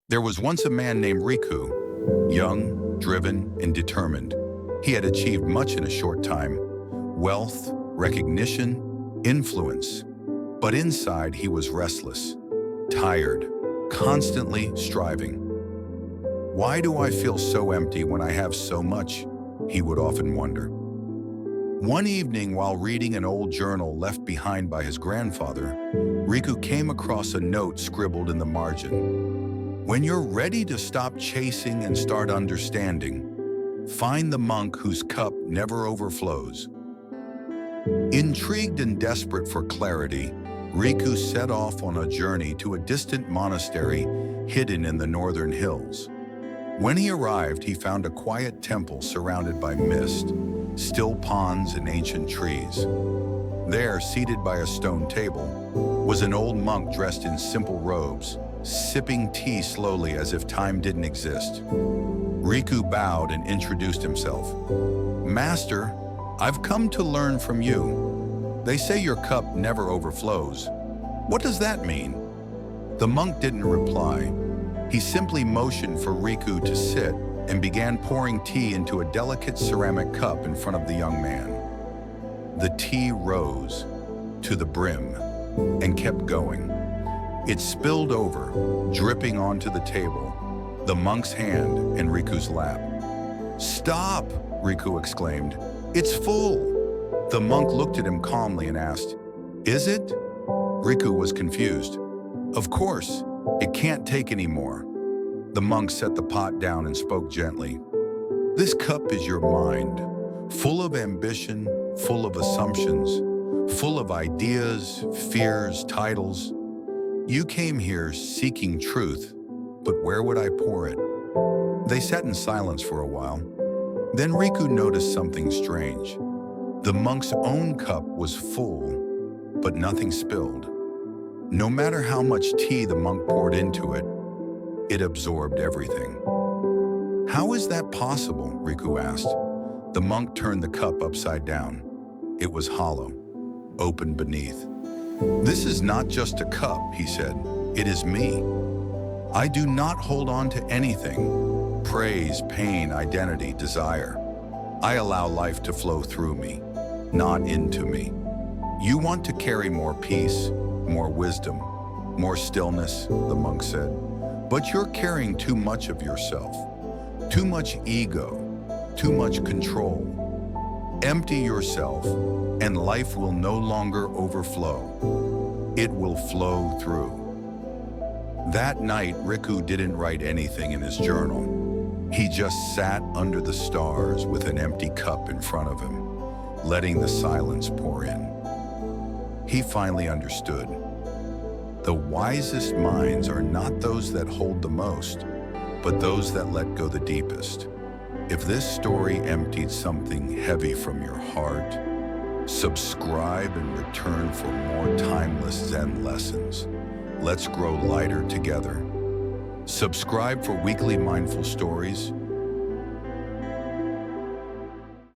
There was once a man named Riku, young, driven, and determined. He had achieved much in a short time: wealth, recognition, influence. But inside he was restless, tired, constantly striving. "Why do I feel so empty when I have so much?" he would often wonder. One evening, while reading an old journal left behind by his grandfather, Riku came across a note scribbled in the margin. "When you're ready to stop chasing and start understanding, find the monk whose cup never overflows." Intrigued and desperate for clarity, Riku set off on a journey to a distant monastery hidden in the northern hills. When he arrived, he found a quiet temple surrounded by mist, still ponds, and ancient trees. There, seated by a stone table, was an old monk dressed in simple robes, sipping tea slowly as if time didn't exist. Riku bowed and introduced himself. "Master, I've come to learn from you. They say your cup never overflows. What does that mean?" The monk didn't reply. He simply motioned for Riku to sit and began pouring tea into a delicate ceramic cup in front of the young man. The tea rose to the brim and kept going. It spilled over, dripping onto the table, the monk's hand, and Riku's lap. "Stop!" Riku exclaimed. "It's full!" The monk looked at him calmly and asked, "Is it?" Riku was confused. "Of course, it can't take any more." The monk set the pot down and spoke gently. "This cup is your mind, full of ambition, full of assumptions, full of ideas, fears, titles. You came here seeking truth, but where would I pour it?" They sat in silence for a while. Then Riku noticed something strange. The monk's own cup was full, but nothing spilled. No matter how much tea the monk poured into it, it absorbed everything. "How is that possible?" Riku asked. The monk turned the cup upside down. It was hollow, open beneath. "This is not just a cup," he said. "It is me. I do not hold on to anything: praise, pain, identity, desire. I allow life to flow through me, not into me. You want to carry more peace, more wisdom, more stillness," the monk said. "But you're carrying too much of yourself, too much ego, too much control. Empty yourself, and life will no longer overflow. It will flow through." That night, Riku didn't write anything in his journal. He just sat under the stars with an empty cup in front of him, letting the silence pour in. He finally understood. The wisest minds are not those that hold the most, but those that let go the deepest. If this story emptied something heavy from your heart, subscribe and return for more timeless Zen lessons. Let's grow lighter together. Subscribe for weekly mindful stories,